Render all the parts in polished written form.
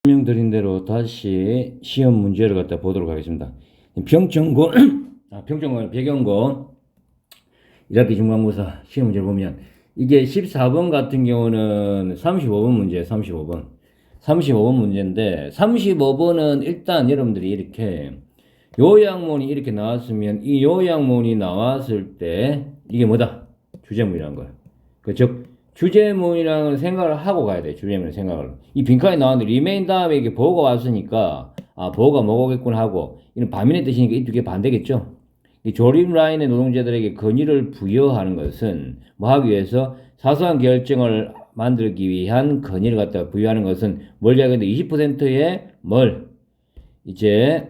설명드린 대로 다시 시험 문제를 갖다 보도록 하겠습니다. 평점고, 평점고 배경고 1학기 중간고사 시험 문제를 보면 이게 14번 같은 경우는 35번 문제예요. 35번 문제인데 35번은 일단 여러분들이 이렇게 요약문이 이렇게 나왔으면 이 요약문이 나왔을 때 이게 뭐다? 주제문이라는 거예요. 즉 주제문이라는 생각을 하고 가야 돼. 주제문의 생각을. 이 빈칸이 나왔는데 remain 다음에 이게 보호가 왔으니까 보호가 뭐겠구나 하고 이는 반면의 뜻이니까 이 두 개 반대겠죠. 이 조립 라인의 노동자들에게 권위를 부여하는 것은 뭐 하기 위해서 사소한 결정을 만들기 위한 권위를 갖다가 부여하는 것은 뭘 이야기하는데 20%의 뭘 이제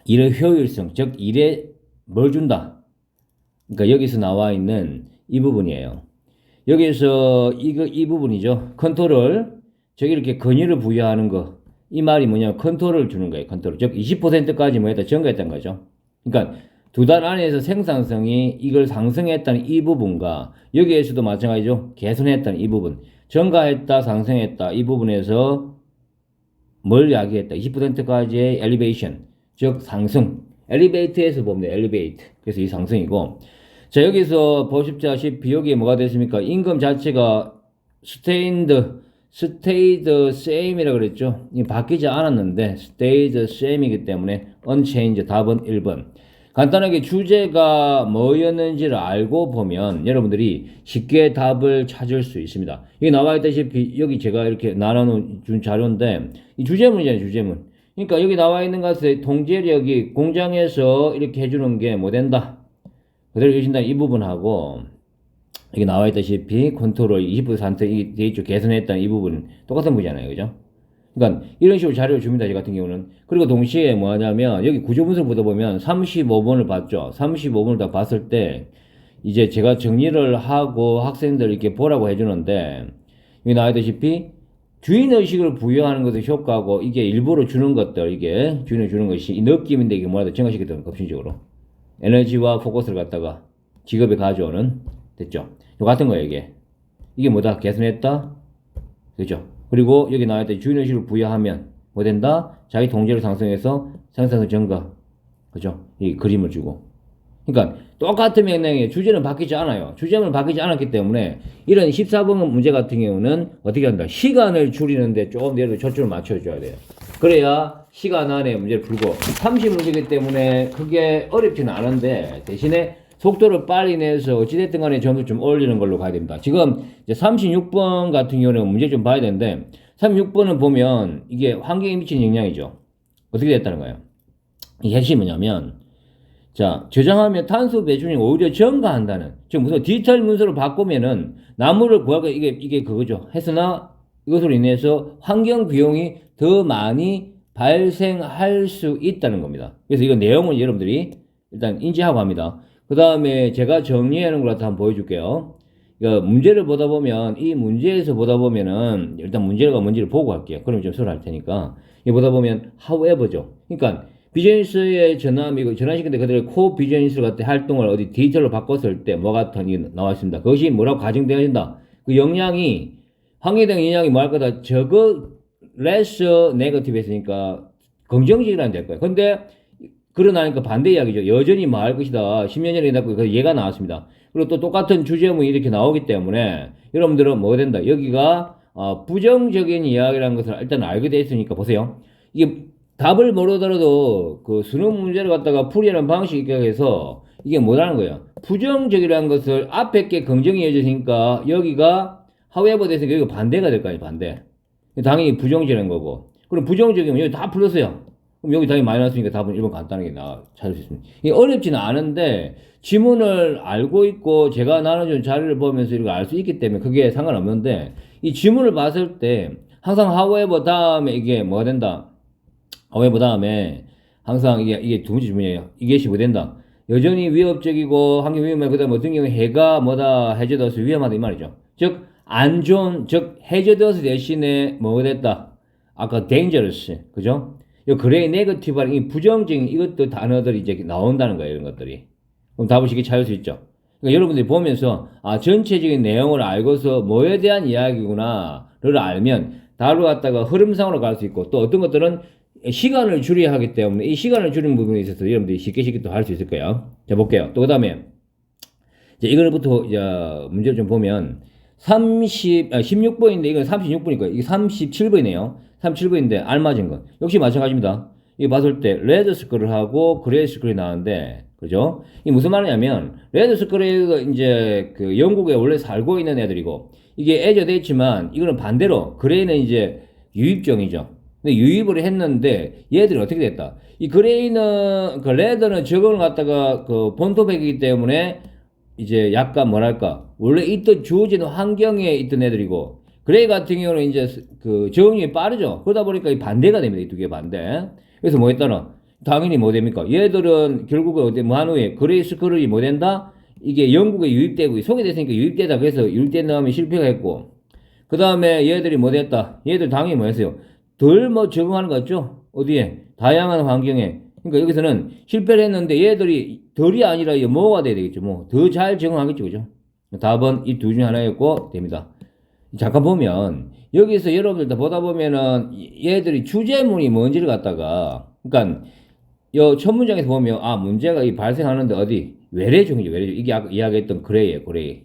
일의 효율성, 즉 일에 뭘 준다. 그러니까 여기서 나와 있는 이 부분이에요. 여기서 이 부분이죠. 컨트롤, 즉 이렇게 권위를 부여하는 거. 이 말이 뭐냐면 컨트롤을 주는 거예요. 컨트롤. 즉 20%까지 뭐했다 증가했다는 거죠. 그러니까 두 달 안에서 생산성이 이걸 상승했다는 이 부분과 여기에서도 마찬가지죠. 개선했다는 이 부분. 증가했다, 상승했다. 이 부분에서 뭘 이야기했다. 20%까지의 엘리베이션. 즉 상승. 엘리베이트에서 보면 엘리베이트. 그래서 이 상승이고. 자, 여기서 보십시다시피 여기에 뭐가 됐습니까? 임금 자체가 stayed same이라 그랬죠. 이 바뀌지 않았는데 stayed same이기 때문에 unchanged. 답은 1번. 간단하게 주제가 뭐였는지를 알고 보면 여러분들이 쉽게 답을 찾을 수 있습니다. 여기 나와 있다시피 여기 제가 이렇게 나눠준 자료인데 이 주제문이잖아요. 주제문. 그러니까 여기 나와 있는 것의 통제력이 공장에서 이렇게 해주는 게 뭐 된다. 그대로 계신다. 이 부분하고 여기 나와 있다시피 컨트롤 20% 돼 있죠. 개선했다는 이 부분 똑같은 부분이잖아요. 그죠? 그러니까 이런 식으로 자료를 줍니다. 저 같은 경우는. 그리고 동시에 뭐 하냐면 여기 구조분석을 보다 보면 35번을 봤죠. 35번을 다 봤을 때 이제 제가 정리를 하고 학생들 이렇게 보라고 해주는데 여기 나와있다시피 주인의식을 부여하는 것의 효과고 이게 일부러 주는 것들 이게 주인을 주는 것이 이 느낌인데 이게 뭐라도 증가시켰던 급진적으로 에너지와 포커스를 갖다가 직업에 가져오는 됐죠. 요 같은 거예요 이게. 이게 뭐다? 개선했다? 그죠? 그리고 여기 나와있다 주인의식을 부여하면 뭐 된다? 자기 통제를 상승해서 생산성 증가. 그죠? 이 그림을 주고. 그러니까 똑같은 명령에 주제는 바뀌지 않아요. 주제는 바뀌지 않았기 때문에 이런 14번 문제 같은 경우는 어떻게 한다? 시간을 줄이는데 조금 내로 초점을 맞춰줘야 돼요. 그래야 시간 안에 문제를 풀고 30문제이기 때문에 크게 어렵지는 않은데 대신에 속도를 빨리 내서 어찌됐든 간에 점수 좀 올리는 걸로 가야 됩니다. 지금 이제 36번 같은 경우는 문제 좀 봐야 되는데 36번은 보면 이게 환경에 미치는 영향이죠. 어떻게 됐다는 거예요? 이 핵심이 뭐냐면 자, 저장하면 탄소 배출이 오히려 증가한다는. 즉, 무슨 디지털 문서로 바꾸면은 나무를 구하고 이게 그거죠. 했으나 이것으로 인해서 환경 비용이 더 많이 발생할 수 있다는 겁니다. 그래서 이거 내용을 여러분들이 일단 인지하고 합니다. 그 다음에 제가 정리하는 걸 한번 보여줄게요. 문제를 보다 보면, 이 문제에서 보다 보면은, 일단 문제가 뭔지를 보고 갈게요. 그럼 좀 설명할 테니까. 이 보다 보면, however죠. 그러니까, 비즈니스의 전환시키는데 그들의 코 비즈니스를 갖다 활동을 어디 디지털로 바꿨을 때 뭐가 나와 있습니다. 그것이 뭐라고 가정되어진다. 그 영향이, 환경에 대한 영향이 뭐 할 거다. 저거, less negative 했으니까, 긍정적이라는 될 거예요. 근데, 그러나니까 반대 이야기죠. 여전히 뭐 할 것이다. 10년 전에 나고 그 얘가 나왔습니다. 그리고 또 똑같은 주제문이 이렇게 나오기 때문에 여러분들은 뭐가 된다. 여기가 부정적인 이야기라는 것을 일단 알게 돼 있으니까 보세요. 이게 답을 모르더라도 그 수능 문제를 갖다가 풀이하는 방식에 해서 이게 뭐라는 거예요. 부정적이라는 것을 앞에 게 긍정이 이어졌으니까 여기가 however 돼서 여기가 반대가 될 거 아니에요. 반대. 당연히 부정적인 거고. 그럼 부정적이면 여기 다 풀렸어요. 그럼 여기 당연히 마이너스니까 답은 1번 간단하게 찾을 수 있습니다. 이게 어렵지는 않은데 지문을 알고 있고 제가 나눠준 자료를 보면서 이걸 알 수 있기 때문에 그게 상관없는데 이 지문을 봤을 때 항상 however 다음에 이게 뭐가 된다. however 다음에 항상 이게 두 번째 지문이에요. 이게 뭐 된다. 여전히 위협적이고 환경 위험해. 그 다음에 어떤 경우에 해가 뭐다 해저드어서 위험하다 이 말이죠. 즉 안 좋은 즉 해저드어서 대신에 뭐가 됐다. 아까 dangerous 그죠? 이 그레이 네거티브한 이 부정적인 이것도 단어들이 이제 나온다는 거예요. 이런 것들이. 그럼 답을 쉽게 찾을 수 있죠. 그러니까 여러분들이 보면서 전체적인 내용을 알고서 뭐에 대한 이야기구나를 알면 답을 갖다가 흐름상으로 갈 수 있고 또 어떤 것들은 시간을 줄여야 하기 때문에 이 시간을 줄이는 부분에 있어서 여러분들이 쉽게 또 할 수 있을 거예요. 자, 볼게요. 또 그 다음에 이제 이거부터 이제 문제를 좀 보면 16번인데 이건 36번이니까 이게 37번이네요. 37번인데 알맞은 건 역시 마찬가지입니다. 이거 봤을 때 레드 스컬을 하고 그레이 스컬이 나왔는데 그죠? 이게 무슨 말이냐면 레드 스컬이 이제 그 영국에 원래 살고 있는 애들이고 이게 애저돼 있지만 이거는 반대로 그레이는 이제 유입종이죠. 근데 유입을 했는데 얘들이 어떻게 됐다? 이 그레이는 그 레드는 적응을 갖다가 그 본토백이기 때문에 이제 약간 뭐랄까 원래 있던 주어진 환경에 있던 애들이고 그레이 같은 경우는 이제 그 적응이 빠르죠. 그러다 보니까 이 반대가 됩니다. 이 두 개 반대. 그래서 뭐 했다나 당연히 뭐 됩니까? 얘들은 결국은 어디 뭐한 후에 그레이 스컬이 뭐 된다? 이게 영국에 유입되고 소개됐으니까 유입되다. 그래서 유입된 다음에 실패가 했고 그 다음에 얘들이 뭐 됐다? 얘들 당연히 뭐 했어요? 덜 뭐 적응하는 거 같죠? 어디에? 다양한 환경에. 그러니까 여기서는 실패를 했는데 얘들이 덜이 아니라 뭐가 돼야 되겠죠? 뭐 더 잘 적응하겠죠, 그죠? 답은 이 둘 중에 하나였고 됩니다. 잠깐 보면 여기서 여러분들 다 보다 보면은 얘들이 주제문이 뭔지를 갖다가 그러니까 요 첫 문장에서 보면 아 문제가 이 발생하는데 어디 외래종이죠, 외래종. 이게 아까 이야기했던 그레이예요, 그레이.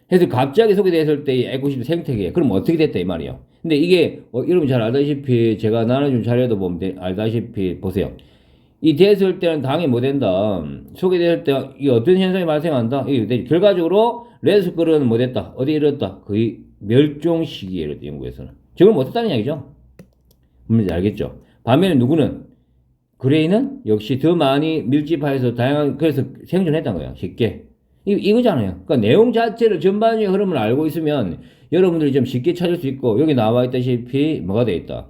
그래서 갑자기 소개됐을 때 에코시스템 생태계 그럼 어떻게 됐다 이 말이에요. 근데 이게 여러분 잘 알다시피 제가 나눠준 자료도 보면 알다시피 보세요. 이 됐을 때는 당연히 뭐 된다. 소개될 때 이 어떤 현상이 발생한다. 이게 결과적으로 레스컬은 뭐 됐다. 어디 이렇다. 거의 멸종 시기에 영국에서는. 적을 못했다는 이야기죠. 뭔지 알겠죠? 반면에 누구는 그레이는 역시 더 많이 밀집하여서 다양한 그래서 생존했던 거예요. 쉽게. 이거잖아요. 그러니까 내용 자체를 전반적인 흐름을 알고 있으면 여러분들이 좀 쉽게 찾을 수 있고 여기 나와 있다시피 뭐가 돼 있다.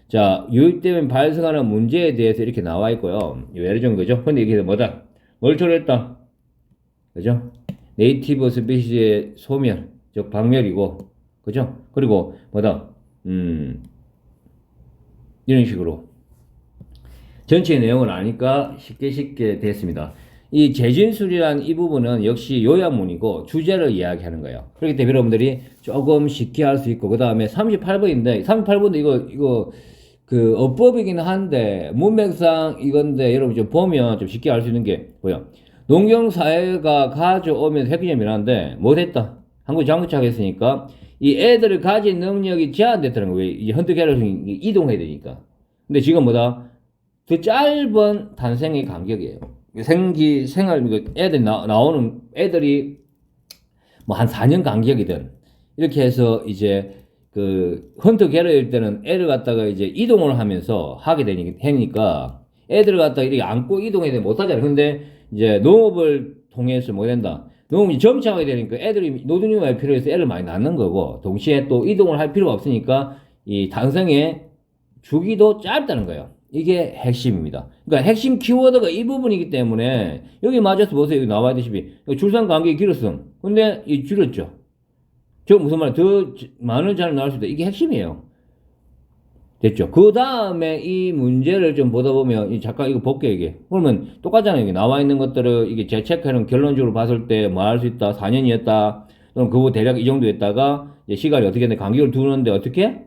자, 유입 때문에 발생하는 문제에 대해서 이렇게 나와 있고요. 예를 든 거죠. 근데 이게 뭐다? 뭘 초래했다? 그죠? 네이티브 스피시의 소멸, 즉 박멸이고, 그죠? 그리고 뭐다? 이런 식으로 전체 내용을 아니까 쉽게 됐습니다. 이 재진술이란 이 부분은 역시 요약문이고 주제를 이야기하는 거예요. 그렇기 때문에 여러분들이 조금 쉽게 할 수 있고 그 다음에 38번인데 38번도 이거 그 어법이긴 한데 문맥상 이건데 여러분 좀 보면 좀 쉽게 알 수 있는 게 뭐야? 농경사회가 가져오면서 획기적인 한데 못했다. 한국 장구착했으니까 이 애들을 가진 능력이 제한됐다는 거예요. 이 헌트 게러슨이 이동해야 되니까. 근데 지금 뭐다? 그 짧은 탄생의 간격이에요. 생활, 애들 나오는 애들이 뭐 한 4년 간격이든 이렇게 해서 이제 그 헌터 게러일 때는 애를 갖다가 이제 이동을 하면서 하게 되니까 애들을 갖다가 이렇게 안고 이동해야 돼 못하잖아요. 근데 이제 농업을 통해서 뭐 된다. 농업이 점차하게 되니까 애들이 노동력이 필요해서 애를 많이 낳는 거고 동시에 또 이동을 할 필요가 없으니까 이 탄생의 주기도 짧다는 거예요. 이게 핵심입니다. 그러니까 핵심 키워드가 이 부분이기 때문에 여기 맞아서 보세요. 여기 나와 있듯이 출산 간격이 길었음. 근데 이 줄였죠. 저 무슨 말이야? 더 많은 자를 낳을 수 있다. 이게 핵심이에요. 됐죠? 그 다음에 이 문제를 좀 보다 보면 잠깐 이거 볼게요. 이게 그러면 똑같잖아요. 여기 나와 있는 것들을 이게 재체크하는 결론적으로 봤을 때 뭐 할 수 있다. 4년이었다. 그럼 그거 대략 이 정도 했다가 이제 시간이 어떻게 되는데 간격을 두는데 어떻게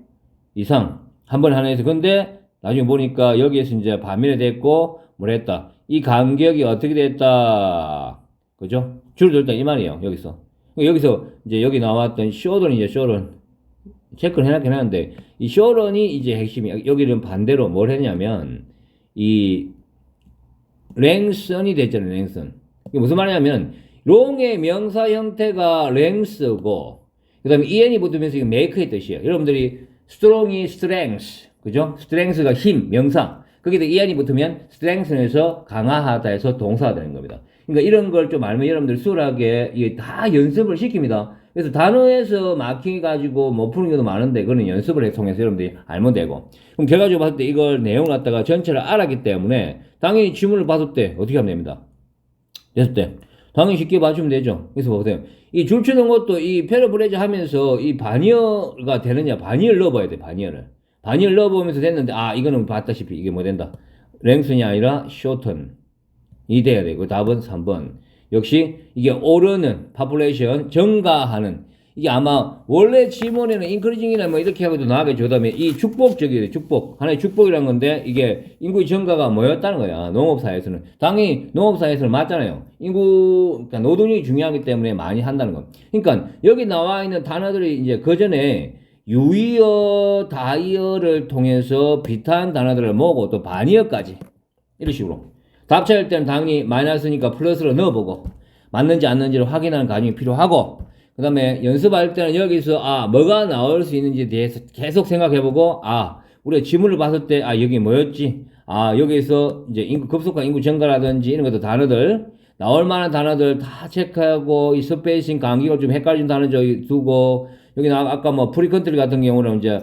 이상 한 번에 하나 해서 근데 나중에 보니까 여기에서 이제 반면에 됐고 뭘 했다. 이 간격이 어떻게 됐다. 그죠? 줄어들다 이 말이에요. 여기서 이제 여기 나왔던 쇼런이죠. 쇼런 체크를 해놨긴 하는데 이 쇼런이 이제 핵심이 여기는 반대로 뭘 했냐면 이 랭선이 됐잖아요. 랭선. 이게 무슨 말이냐면 롱의 명사 형태가 랭스고 그 다음에 en이 붙으면서 이거 make의 뜻이에요. 여러분들이 strong이 strength 그죠? strength가 힘 명사 거기다 en이 붙으면 strength에서 강화하다 해서 동사가 되는 겁니다. 그러니까 이런 걸 좀 알면 여러분들 수월하게 이게 다 연습을 시킵니다. 그래서 단어에서 마킹 가지고 못 푸는 경우도 많은데 그거는 연습을 통해서 여러분들이 알면 되고 그럼 결과적으로 봤을 때 이걸 내용을 갖다가 전체를 알았기 때문에 당연히 지문을 봤을 때 어떻게 하면 됩니다. 됐을 때 당연히 쉽게 맞추면 되죠. 그래서 보세요. 이 줄치는 것도 이 패러프레이즈 하면서 이 반이어가 되느냐 반이어를 넣어봐야 돼. 반이어를 넣어보면서 됐는데 아 이거는 봤다시피 이게 뭐 된다. 랭슨이 아니라 쇼턴 이 돼야 되고 답은 3번. 역시 이게 오르는 파퓰레이션 증가하는 이게 아마 원래 지문에는 인크리징이나 뭐 이렇게 하고도 나가겠죠. 그 다음에 이 축복적이에요. 축복. 하나의 축복이란 건데 이게 인구의 증가가 뭐였다는 거야. 농업사회에서는. 당연히 농업사회에서는 맞잖아요. 그러니까 노동력이 중요하기 때문에 많이 한다는 거. 그러니까 여기 나와 있는 단어들이 이제 그 전에 유의어, 다이어를 통해서 비슷한 단어들을 모으고 또 반의어까지. 이런 식으로. 답차일 때는 당연히 마이너스니까 플러스로 넣어보고 맞는지 안 맞는지를 확인하는 과정이 필요하고 그 다음에 연습할 때는 여기서 뭐가 나올 수 있는지에 대해서 계속 생각해보고 우리가 지문을 봤을 때 여기 뭐였지? 여기서 이제 급속한 인구 증가라든지 이런 것도 단어들 나올 만한 단어들 다 체크하고 이 스페이싱 간격을 좀 헷갈린 단어 저기 두고 여기 아까 뭐 프리컨트리 같은 경우는 이제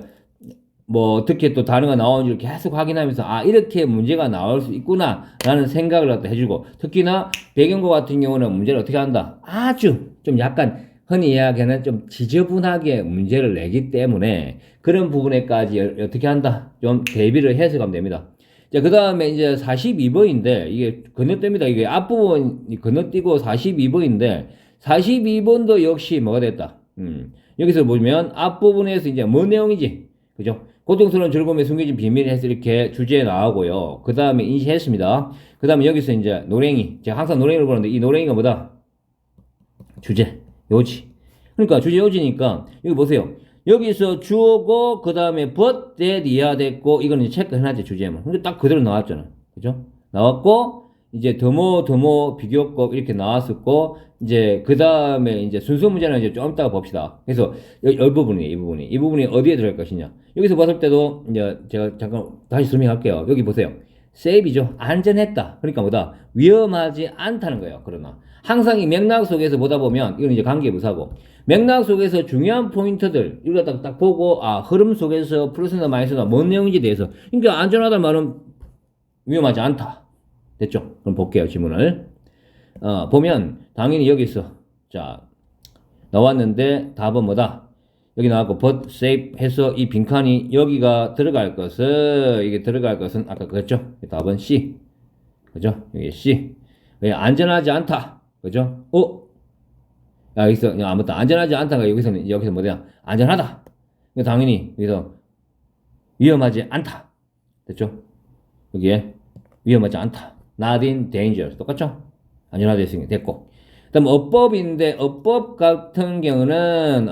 뭐 어떻게 또 단어가 나오는지를 계속 확인하면서 이렇게 문제가 나올 수 있구나 라는 생각을 갖다 해주고 특히나 배경고 같은 경우는 문제를 어떻게 한다? 아주 좀 약간 흔히 이야기하는 좀 지저분하게 문제를 내기 때문에 그런 부분에까지 어떻게 한다? 좀 대비를 해서 가면 됩니다. 자, 그 다음에 이제 42번인데 이게 건너뜁니다. 이게 앞부분이 건너뛰고 42번인데 42번도 역시 뭐가 됐다? 여기서 보면 앞부분에서 이제 뭔 내용이지? 그죠? 고통스러운 즐거움에 숨겨진 비밀을 해서 이렇게 주제에 나오고요. 그 다음에 인지했습니다. 그 다음에 여기서 이제 노랭이. 제가 항상 노랭이를 보는데 이 노랭이가 뭐다? 주제, 요지. 그러니까 주제 요지니까 여기 보세요. 여기서 주어고 그 다음에 but, that, 이하 됐고 이거는 체크해놨지 주제만. 근데 딱 그대로 나왔잖아. 그죠? 나왔고 이제 더모 비교법 이렇게 나왔었고 이제 그 다음에 이제 순서 문제는 이제 좀 이따가 봅시다. 그래서 이 부분이 이 부분이 어디에 들어갈 것이냐. 여기서 봤을 때도 이제 제가 잠깐 다시 설명할게요. 여기 보세요. safe이죠. 안전했다. 그러니까 뭐다? 위험하지 않다는 거예요. 그러나 항상 이 맥락 속에서 보다 보면 이건 이제 관계부사고 맥락 속에서 중요한 포인트들 이거 딱 보고 흐름 속에서 플러스나 마이너스나 뭔 내용인지 대해서 그러니까 안전하다는 말은 위험하지 않다. 됐죠? 그럼 볼게요. 지문을 보면 당연히 여기서 자 나왔는데 답은 뭐다? 여기 나왔고 but safe 해서 이 빈칸이 여기가 들어갈 것은 아까 그랬죠? 답은 C. 그죠? 여기 C. 왜 안전하지 않다. 그죠? 여기서 아무튼 안전하지 않다가 여기서 뭐냐? 안전하다. 당연히 여기서 위험하지 않다. 됐죠? 여기에 위험하지 않다. Not in danger. 똑같죠? 안전하다 했으니까 됐고. 그다음 어법인데 어법 같은 경우는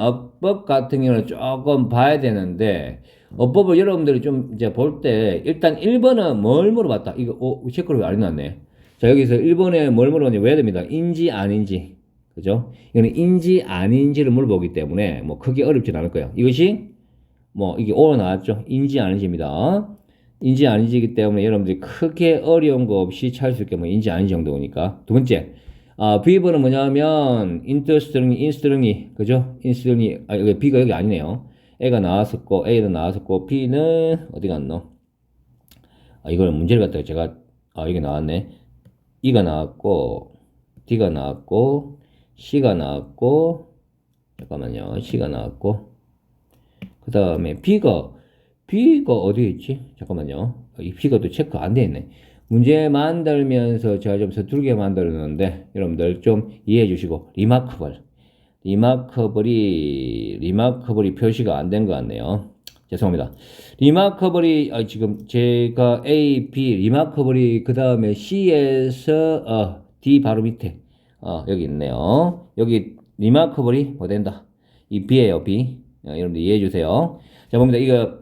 조금 봐야 되는데 어법을 여러분들이 좀 이제 볼 때 일단 1번은 뭘 물어봤다. 이거 체크를 안 해놨네. 자 여기서 1번에 뭘 물어봤냐 왜 됩니다. 인지 아닌지. 그죠? 이거는 인지 아닌지를 물어보기 때문에 뭐 크게 어렵진 않을 거예요. 이것이 뭐 이게 오로 나왔죠. 인지 아닌지입니다. 인지 아닌지이기 때문에 여러분들이 크게 어려운 거 없이 찾을 수 있게 뭐 인지 아닌지 정도니까. 두 번째 B번은 뭐냐면 인스트링이 그죠? 인스트링이 여기 B가 여기 아니네요. A가 나왔었고 A는 나왔었고 B는 어디 갔노? 이걸 문제를 갖다가 제가 여기 나왔네. E가 나왔고 D가 나왔고 C가 나왔고 잠깐만요. C가 나왔고 그 다음에 B가 어디에 있지? 잠깐만요. 이 B가 또 체크 안 돼 있네. 문제 만들면서 제가 좀 서툴게 만들었는데 여러분들 좀 이해해 주시고 리마커블이 표시가 안 된 것 같네요. 죄송합니다. 리마커블이 지금 제가 A, B 리마커블이 그 다음에 C에서 D 바로 밑에 여기 있네요. 여기 리마커블이 뭐 된다. 이 B예요. B. 여러분들 이해해 주세요. 자 봅니다. 이거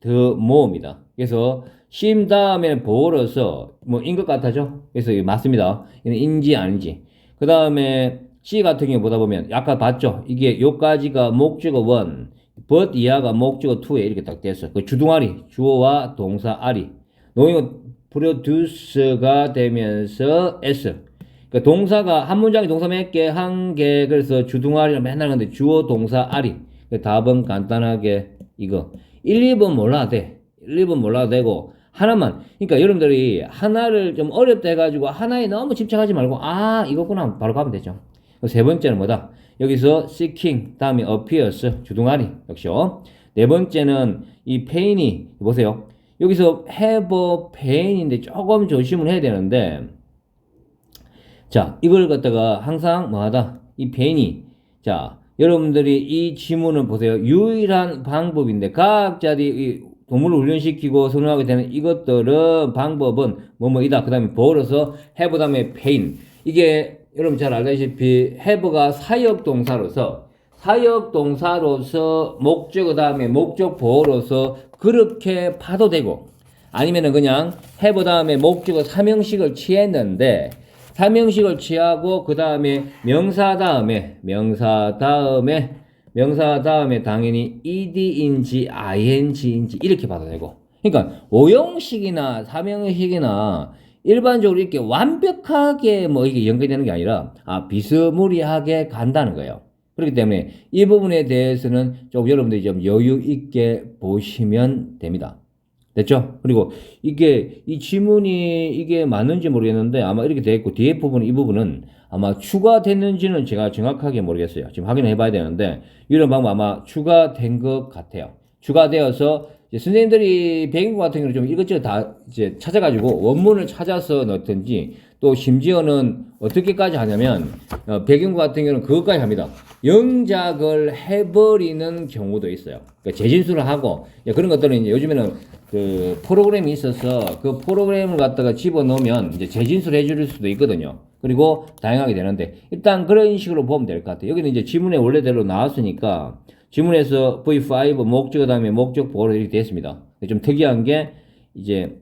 더모입니다. 그래서 심 다음에 보어로서 뭐인 것 같아죠? 그래서 이게 맞습니다. 이는 인지 아닌지. 그 다음에 C 같은 경우 보다 보면 아까 봤죠? 이게 요까지가 목적어 1, but 이하가 목적어 2에 이렇게 딱 됐어. 그 주둥아리, 주어와 동사 아리. 노잉은 produce가 되면서 S. 그러니까 동사가 한 문장에 동사 몇 개, 한 개. 그래서 주둥아리를 맨날 하는데 주어, 동사 아리. 답은 간단하게 이거 1, 2번 몰라도 돼. 1, 2번 몰라도 되고 하나만. 그러니까 여러분들이 하나를 좀 어렵다 해가지고 하나에 너무 집착하지 말고 이거구나 바로 가면 되죠. 세 번째는 뭐다? 여기서 seeking 다음에 appears 주둥아리 역시요. 네 번째는 이 pain이 보세요. 여기서 have pain인데 조금 조심을 해야 되는데 자 이걸 갖다가 항상 뭐하다? 이 pain이 자, 여러분들이 이 지문을 보세요. 유일한 방법인데 과학자들이 이 동물을 훈련시키고 선호하게 되는 이것들은 방법은 뭐뭐이다. 그 다음에 보러서 have 다음에 pain. 이게 여러분 잘 알다시피 have가 사역동사로서 목적어 다음에 목적 보어로서 그렇게 봐도 되고 아니면은 그냥 have 다음에 목적어 삼형식을 취했는데 삼형식을 취하고 그 다음에 명사 다음에 당연히 ed인지 ing인지 이렇게 봐도 되고 그러니까 오형식이나 삼형식이나 일반적으로 이렇게 완벽하게 뭐 이게 연결되는 게 아니라 비스무리하게 간다는 거예요. 그렇기 때문에 이 부분에 대해서는 좀 여러분들이 좀 여유 있게 보시면 됩니다. 됐죠? 그리고 이 지문이 이게 맞는지 모르겠는데 아마 이렇게 돼 있고 뒤에 부분, 이 부분은 아마 추가됐는지는 제가 정확하게 모르겠어요. 지금 확인해 봐야 되는데 이런 방법 아마 추가된 것 같아요. 추가되어서 선생님들이 배경 같은 경우는 좀 이것저것 다 이제 찾아가지고 원문을 찾아서 넣든지 또 심지어는 어떻게까지 하냐면 배경 같은 경우는 그것까지 합니다. 영작을 해버리는 경우도 있어요. 그러니까 재진술을 하고 그런 것들은 이제 요즘에는 그 프로그램이 있어서 그 프로그램을 갖다가 집어넣으면 이제 재진술 해줄 수도 있거든요. 그리고 다양하게 되는데 일단 그런 식으로 보면 될 것 같아요. 여기는 이제 지문의 원래대로 나왔으니까 지문에서 V5 목적어 다음에 목적 보호로 이렇게 됐습니다. 좀 특이한 게 이제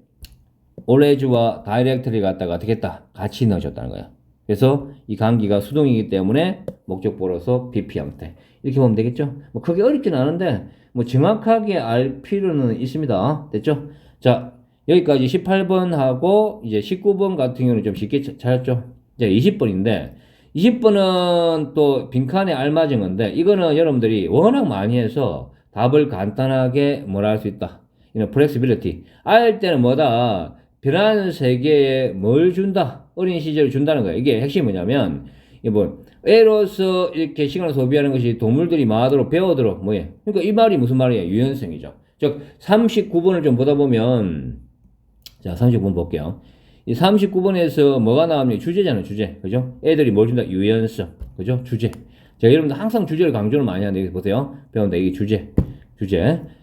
올레즈와 다이렉트리 갖다가 어떻게 했다? 같이 넣어줬다는 거야. 그래서 이 관계가 수동이기 때문에 목적 보호로서 BP 형태. 이렇게 보면 되겠죠? 뭐 크게 어렵진 않은데 뭐 정확하게 알 필요는 있습니다. 됐죠? 자, 여기까지 18번하고 이제 19번 같은 경우는 좀 쉽게 찾았죠? 이제 20번인데 20번은 또 빈칸에 알맞은 데 이거는 여러분들이 워낙 많이 해서 답을 간단하게 뭐라 할 수 있다. 이런 플렉시빌리티. 알 때는 뭐다? 변하는 세계에 뭘 준다? 어린 시절을 준다는 거야. 이게 핵심이 뭐냐면 이게 뭐 애로서 이렇게 시간을 소비하는 것이 동물들이 마하도록 배우도록 뭐예요? 그러니까 이 말이 무슨 말이에요? 유연성이죠. 즉 39번을 좀 보다 보면 자 39번 볼게요. 이 39번에서 뭐가 나오면 주제잖아요. 주제. 그죠? 애들이 뭘 준다? 유연성. 그죠? 주제. 제가 여러분들 항상 주제를 강조를 많이 하는데 여기 보세요. 배운다. 이게 주제.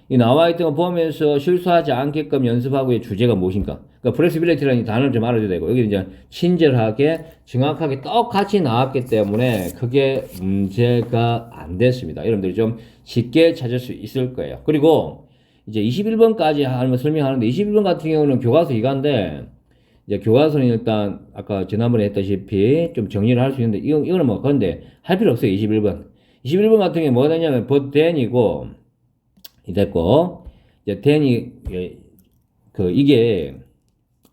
이 나와 있던 거 보면서 실수하지 않게끔 연습하고의 주제가 무엇인가? 그러니까 플렉시빌리티라는 단어를 좀 알아줘야 되고 여기 이제 친절하게 정확하게 똑같이 나왔기 때문에 크게 문제가 안 됐습니다. 여러분들이 좀 쉽게 찾을 수 있을 거예요. 그리고 이제 21번까지 하면 설명하는데 21번 같은 경우는 교과서 이가인데 이제 교과서는 일단 아까 지난번에 했다시피 좀 정리를 할 수 있는데 이거는 뭐 그런데 할 필요 없어요. 21번 같은 경우에 뭐가 되냐면 but then이고 이 됐고 이제 then이 이게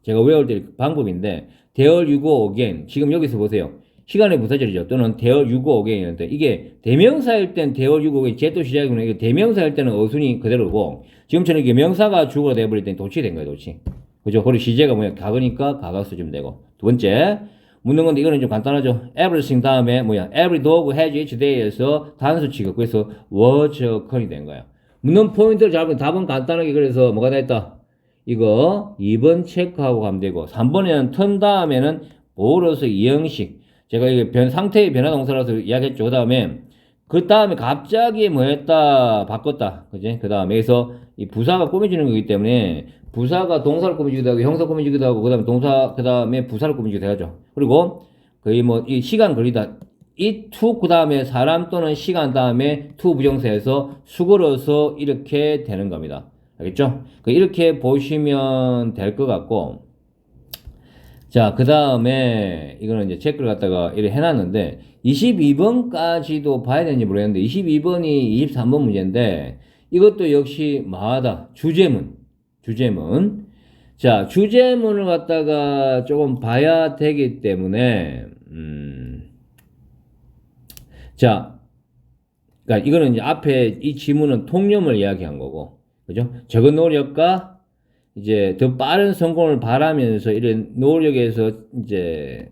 제가 외울 때 방법인데 there you go again 지금 여기서 보세요. 시간의 부사절이죠. 또는 there you go again인데 이게 대명사일 땐 there you go again 제또 시작이구나. 이게 대명사일 때는 어순이 그대로고 지금처럼 이게 명사가 주어가 돼버릴 땐 도치 된 거예요. 도치. 그죠? 그리고 시제가 뭐야? 가거니까 가각수 좀 되고. 두 번째, 묻는 건데 이거는 좀 간단하죠. everything 다음에 뭐야? every dog has each day에서 단수 취급. 그래서 was occurring 된 거야. 묻는 포인트를 잡으면 답은 간단하게 그래서 뭐가 다 했다? 이거 2번 체크하고 가면 되고 3번에는 turn 다음에는 보로서 이형식. 제가 이게 상태의 변화 동사라서 이야기했죠. 그 다음에 갑자기 뭐 했다? 바꿨다. 그지? 그 다음에 여기서 이 부사가 꾸며주는 거기 때문에 부사가 동사를 꾸며주기도 하고 형사 꾸며주기도 하고 그 다음에 동사 그 다음에 부사를 꾸며주기도 하죠. 그리고 거의 뭐 이 시간 걸리다 이 to 그 다음에 사람 또는 시간 다음에 to 부정사에서 수그러서 이렇게 되는 겁니다. 알겠죠? 이렇게 보시면 될 것 같고 자, 그 다음에 이거는 이제 체크를 갖다가 이렇게 해놨는데 22번까지도 봐야 되는지 모르겠는데 22번이 23번 문제인데 이것도 역시 마하다. 주제문. 자, 주제문을 갖다가 조금 봐야 되기 때문에 자, 그러니까 이거는 이제 앞에 이 지문은 통념을 이야기한 거고, 그죠? 적은 노력과 이제 더 빠른 성공을 바라면서 이런 노력에서 이제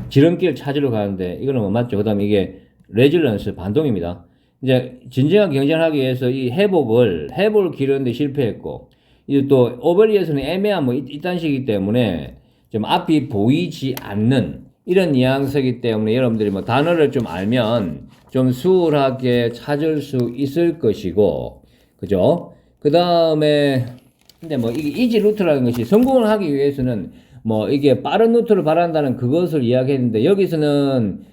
지름길을 찾으러 가는데 이거는 뭐 맞죠? 그 다음에 이게 레질런스 반동입니다. 이제 진정한 경쟁을 하기 위해서 이 회복을 기르는데 실패했고, 이제 또 오버리에서는 애매한 뭐 이딴 식이기 때문에 좀 앞이 보이지 않는 이런 뉘앙스이기 때문에 여러분들이 뭐 단어를 좀 알면 좀 수월하게 찾을 수 있을 것이고, 그죠? 그 다음에, 근데 뭐, 이게 이지 루트라는 것이 성공을 하기 위해서는 뭐, 이게 빠른 루트를 바란다는 그것을 이야기했는데, 여기서는,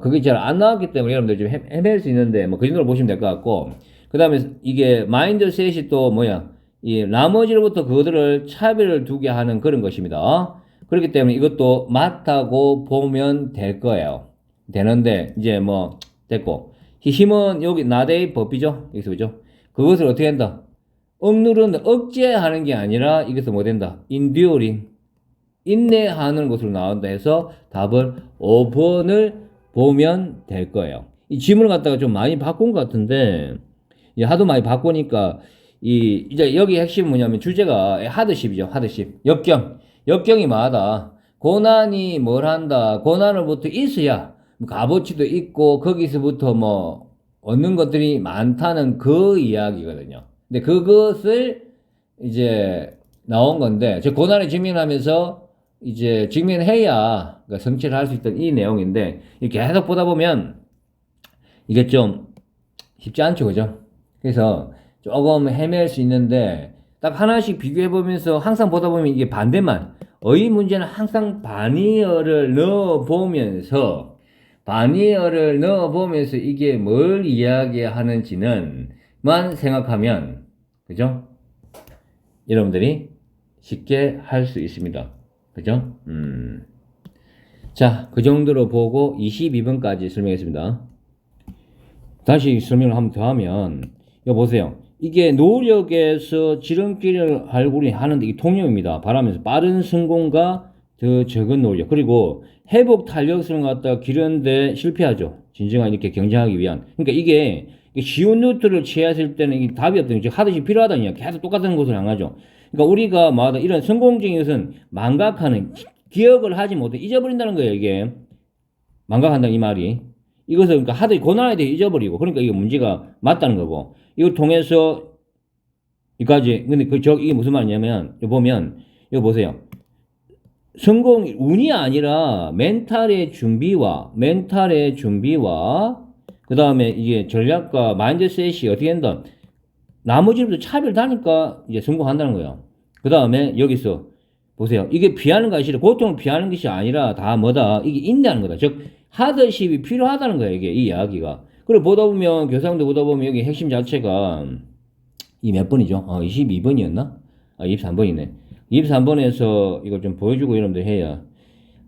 그게 잘 안 나왔기 때문에 여러분들 좀 헤맬 수 있는데, 뭐, 그 정도로 보시면 될 것 같고, 그 다음에 이게 마인드셋이 또 뭐야, 이 나머지로부터 그들을 차별을 두게 하는 그런 것입니다. 그렇기 때문에 이것도 맞다고 보면 될 거예요. 되는데, 이제 뭐, 됐고. 힘은 여기 나대의 법이죠. 여기서 보죠. 그것을 어떻게 한다? 억누르는, 억제하는 게 아니라 이것을 뭐 된다? enduring. 인내하는 것으로 나온다 해서 답을 5번을 보면 될 거예요. 이 지문을 갖다가 좀 많이 바꾼 것 같은데, 하도 많이 바꾸니까, 이제 여기 핵심은 뭐냐면 주제가 하드십이죠. 하드십. 역경. 역경이 많다. 고난이 뭘 한다. 고난으로부터 있어야 값어치도 있고 거기서부터 뭐 얻는 것들이 많다는 그 이야기거든요. 근데 그것을 이제 나온 건데, 저 고난을 직면하면서 이제 직면해야 그러니까 성취를 할 수 있던 이 내용인데, 계속 보다 보면 이게 좀 쉽지 않죠, 그죠? 그래서 조금 헤맬 수 있는데, 딱 하나씩 비교해 보면서 항상 보다 보면 이게 반대만, 어휘 문제는 항상 바니어를 넣어 보면서 이게 뭘 이야기하는지는 만 생각하면, 그죠? 여러분들이 쉽게 할 수 있습니다. 그죠? 자, 그 정도로 보고 22번까지 설명했습니다. 다시 설명을 한번 더 하면, 이거 보세요. 이게 노력에서 지름길을 할구리 하는데 이 통념입니다. 바라면서 빠른 성공과 더 적은 노력. 그리고 회복 탄력성을 갖다 기르는데 실패하죠. 진정한 이렇게 경쟁하기 위한. 그러니까 이게 쉬운 루트를 취했을 때는 이 답이 없던, 즉 하듯이 필요하다는 이야기. 계속 똑같은 곳을 향하죠. 그러니까 우리가 뭐하다 이런 성공적인 것은 망각하는, 기억을 하지 못해 잊어버린다는 거예요. 이게 망각한다는 이 말이. 이것을 그러니까 하도 고난에 대해 잊어버리고, 그러니까 이게 문제가 맞다는 거고, 이걸 통해서 이까지. 근데 이게 무슨 말이냐면, 이거 보면 이거 보세요. 성공 운이 아니라 멘탈의 준비와 그 다음에 이게 전략과 마인드셋이 어떻게 된다? 나머지부터 차별다니까 이제 성공한다는 거예요. 그 다음에 여기서 보세요. 이게 피하는 것이 아니라, 고통을 피하는 것이 아니라 다 뭐다? 이게 인내하는 거다. 즉 하드십이 필요하다는 거예요. 이게 이 이야기가. 그리고 보다 보면 교사님들 보다 보면 여기 핵심 자체가 이 몇 번이죠? 22번이었나? 23번이네. 23번에서 이걸 좀 보여주고 여러분들 해야.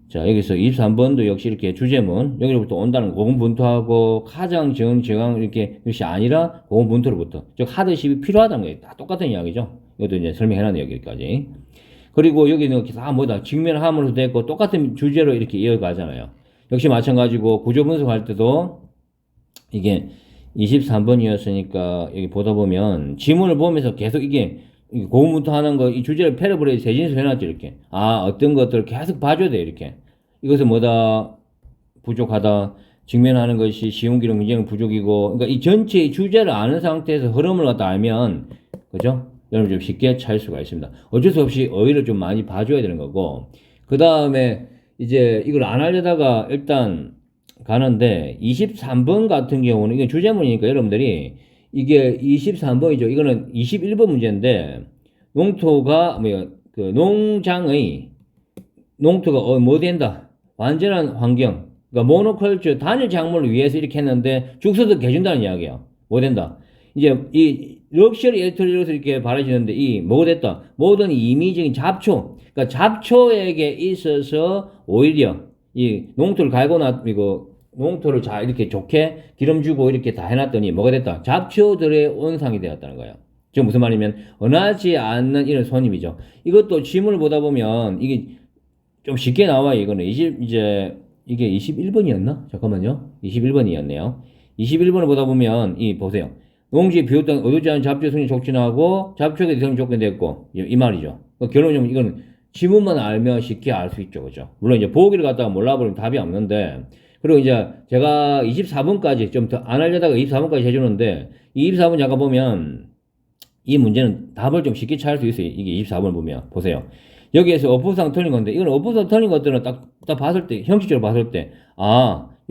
자, 여기서 23번도 역시 이렇게 주제문, 여기로부터 온다는 고군분투하고 가장 정황 이렇게 것이 아니라 고군분투로부터. 즉, 하드십이 필요하다는 거예요. 다 똑같은 이야기죠. 이것도 이제 설명해놨네, 여기까지. 그리고 여기는 다 뭐다? 직면함으로도 됐고, 똑같은 주제로 이렇게 이어가잖아요. 역시 마찬가지고, 구조 분석할 때도 이게 23번이었으니까 여기 보다 보면 지문을 보면서 계속 이게 고군분투 하는 거, 이 주제를 패러브레이즈 세진수 해놨죠, 이렇게. 어떤 것들을 계속 봐줘야 돼, 이렇게. 이것은 뭐다? 부족하다. 직면하는 것이 쉬운 길은 굉장히 부족이고, 그러니까 이 전체의 주제를 아는 상태에서 흐름을 갖다 알면, 그죠? 여러분 좀 쉽게 찾을 수가 있습니다. 어쩔 수 없이 어휘를 좀 많이 봐줘야 되는 거고, 그 다음에 이제 이걸 안 하려다가 일단 가는데, 23번 같은 경우는, 이게 주제문이니까 여러분들이 이게 23번이죠. 이거는 21번 문제인데, 농토가, 농토가 뭐 된다? 완전한 환경. 그러니까 모노컬처, 단일 작물을 위해서 이렇게 했는데, 죽서도 개준다는 이야기야. 뭐 된다? 이제 이 럭셔리 에디토리얼에서 이렇게 바라지는데, 뭐 됐다? 모든 임의적인 잡초. 그러니까 잡초에게 있어서 오히려 이 농토를 농토를 잘 이렇게 좋게 기름 주고 이렇게 다 해놨더니 뭐가 됐다? 잡초들의 온상이 되었다는 거예요. 지금 무슨 말이면 원하지 않는 이런 손님이죠. 이것도 지문을 보다 보면 이게 좀 쉽게 나와요. 이거는 이게 21번이었나? 잠깐만요. 21번이었네요. 21번을 보다 보면 보세요. 농지에 비었던 어두지 않은 잡초 성이 촉진하고 잡초에 대해서 조건이 됐고, 이 말이죠. 결론적으로 이건 지문만 알면 쉽게 알 수 있죠. 그죠? 물론 이제 보기를 갖다가 몰라버리면 답이 없는데, 그리고 이제 제가 24번까지 좀 더 안 하려다가 24번까지 해주는데, 이 24번 잠깐 보면 이 문제는 답을 좀 쉽게 찾을 수 있어요. 이게 24번을 보면 보세요. 여기에서 어포상 틀린 건데, 이건 어포상 틀린 것들은 딱 봤을 때, 형식적으로 봤을 때,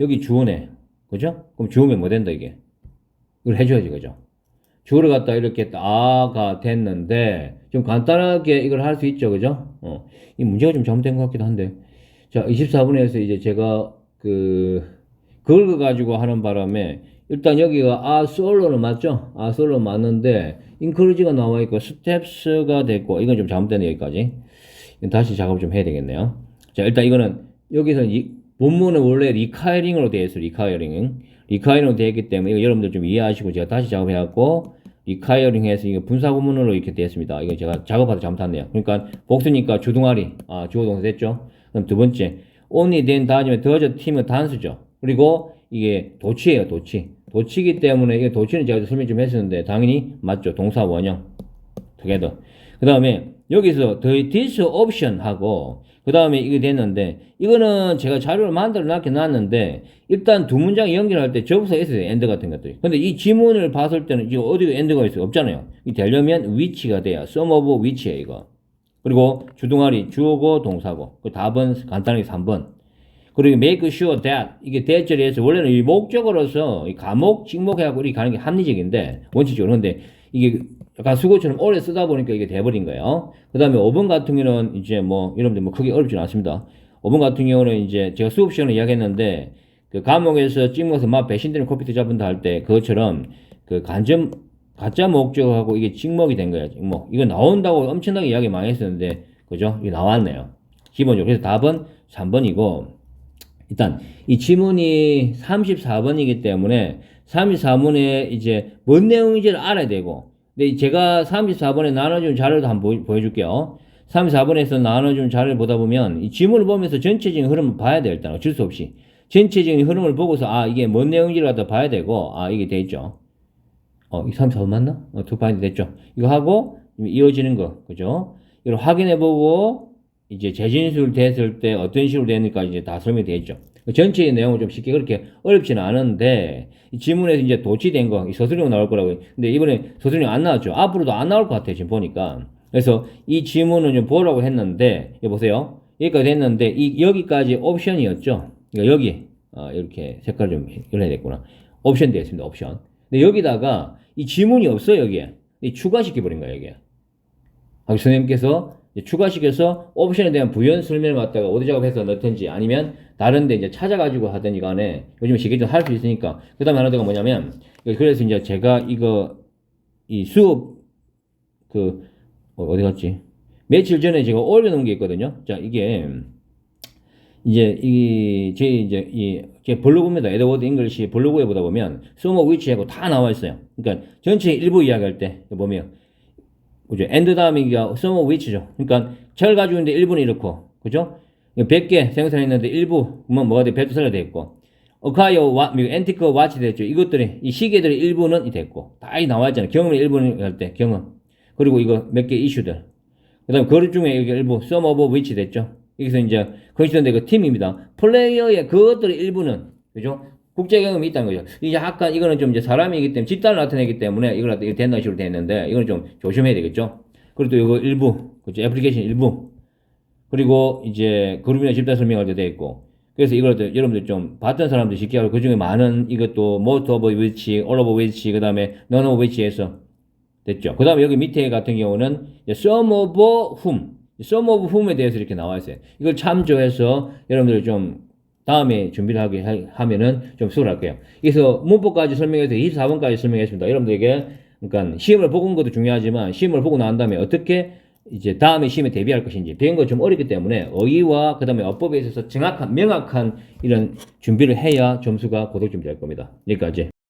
여기 주어네. 그죠? 그럼 주어면 뭐 된다, 이게? 이걸 해줘야지, 그죠? 주어를 갖다 이렇게 따가 됐는데, 좀 간단하게 이걸 할 수 있죠, 그죠? 이 문제가 좀 잘못된 것 같기도 한데. 자, 24분에서 이제 제가 그걸 가지고 하는 바람에, 일단 여기가 솔로는 맞죠? 솔로 맞는데, 인크루지가 나와 있고, 스텝스가 됐고, 이건 좀 잘못된 여기까지. 다시 작업 좀 해야 되겠네요. 자, 일단 이거는, 여기서 본문은 원래 리카이링으로 되어 있어요, 리카이링으로 되어 있기 때문에, 이거 여러분들 좀 이해하시고, 제가 다시 작업해갖고, 리카이어링 해서 이거 분사구문으로 이렇게 되어 있습니다. 이거 제가 작업하다 잘못했네요. 그러니까 복수니까 주둥아리, 주어 동사 됐죠? 그럼 두 번째, only then 다음에 더저 팀은 단수죠. 그리고 이게 도치예요, 도치. 도치기 때문에 이게 도치는 제가 설명 좀 했었는데 당연히 맞죠. 동사 원형 together. 그 다음에 여기서 this option 하고 그 다음에 이게 됐는데 이거는 제가 자료를 만들어 놨는데 일단 두 문장 연결할 때 접수가 있어요. end 같은 것들이. 근데 이 지문을 봤을 때는 지금 어디가 end가 있어요? 없잖아요. 이 되려면 which가 돼야 some of which예요, 이거. 그리고 주둥아리 주어고 동사고. 그 답은 간단하게 3번. 그리고 make sure that 이게 대절에서 원래는 이 목적으로서 이 과목 직목해갖고 이렇게 가는 게 합리적인데 원칙적으로. 근데 이게 약간 수고처럼 오래 쓰다 보니까 이게 돼버린 거예요. 그 다음에 5번 같은 경우는 이제 뭐 여러분들 뭐 크게 어렵지는 않습니다. 5번 같은 경우는 이제 제가 수업 시간에 이야기했는데 그 과목에서 찍어서 막 배신되는 코피트 잡은다 할 때 그것처럼 그 가짜 목적하고 이게 찍먹이 된 거야. 찍먹. 이거 나온다고 엄청나게 이야기 많이 했었는데 그죠? 이게 나왔네요. 기본적으로. 그래서 답은 3번이고 일단 이 지문이 34번이기 때문에 34번에 이제 뭔 내용인지를 알아야 되고 근데 제가 34번에 나눠준 자료도 한번 보여줄게요. 34번에서 나눠준 자료를 보다 보면 이 지문을 보면서 전체적인 흐름을 봐야 돼요. 일단 어쩔 수 없이 전체적인 흐름을 보고서 이게 뭔 내용인지를 갖다 봐야 되고 이게 돼 있죠. 이 34번 맞나? 두 파인트 됐죠. 이거 하고 이어지는 거 그죠? 이걸 확인해보고 이제 재진술 됐을 때 어떤 식으로 되니까 이제 다 설명이 되어 있죠. 전체의 내용은 좀 쉽게 그렇게 어렵지는 않은데 이 지문에서 이제 도치된 거 서술형 나올 거라고. 근데 이번에 서술형 안 나왔죠. 앞으로도 안 나올 것 같아요. 지금 보니까. 그래서 이 지문은 좀 보라고 했는데 여기 보세요. 여기까지 됐는데 여기까지 옵션이었죠. 그러니까 여기 이렇게 색깔 좀 열어야 됐구나. 옵션 되어 있습니다. 옵션. 근데 여기다가 이 지문이 없어요. 여기에. 추가시켜버린 거예요. 여기에. 선생님께서 추가시켜서 옵션에 대한 부연 설명을 갖다가 어디 작업해서 넣든지 아니면 다른데 이제 찾아가지고 하든지 간에 요즘 쉽게 좀 할 수 있으니까. 그 다음에 하나 더 뭐냐면 그래서 이제 제가 이 수업 어디 갔지? 며칠 전에 제가 올려놓은 게 있거든요. 자, 이게 제 블로그입니다. 에드워드 잉글리시 블로그에 보다 보면 some of which하고 다 나와 있어요. 그러니까 전체 일부 이야기할 때 보면 그죠? and 다음에 이게 some of which죠. 그러니까 절 가지고 있는데 1분이 이렇고, 그죠? 100개 생산했는데 일부, 뭐가 돼? 배트설이 됐고, 어카이어, 앤티크, 와치 됐죠. 이것들이, 이 시계들의 일부는 됐고, 다 나와 있잖아요. 경험의 일부는 할 때, 경험. 그리고 이거 몇 개 이슈들. 그 다음에 그것 중에 여기 일부, some of which 됐죠. 여기서 이제, 거기서인데 그 팀입니다. 플레이어의 그것들의 일부는, 그죠? 국제 경험이 있다는 거죠. 이제 약간 이거는 좀 이제 사람이기 때문에 집단을 나타내기 때문에 이걸 갖다 된다는 식으로 되어 있는데 이건 좀 조심해야 되겠죠. 그리고 또 이거 일부, 그죠? 애플리케이션 일부. 그리고 이제 그룹이나 집단 설명할 때 되어 있고. 그래서 이걸 여러분들 좀 봤던 사람들 쉽게 하고 그 중에 많은 이것도 most of which, all of which, 그 다음에 none of which에서 됐죠. 그 다음에 여기 밑에 같은 경우는 some of whom, some of whom에 대해서 이렇게 나와 있어요. 이걸 참조해서 여러분들 좀 다음에 준비를 하면은 좀 수월할게요. 그래서 문법까지 설명해서 24번까지 설명했습니다. 여러분들에게, 그러니까 시험을 보고 온 것도 중요하지만 시험을 보고 난 다음에 어떻게 이제 다음에 시험에 대비할 것인지 배운 거 좀 어렵기 때문에 어휘와 그 다음에 어법에 있어서 정확한, 명확한 이런 준비를 해야 점수가 고득점이 될 겁니다. 여기까지.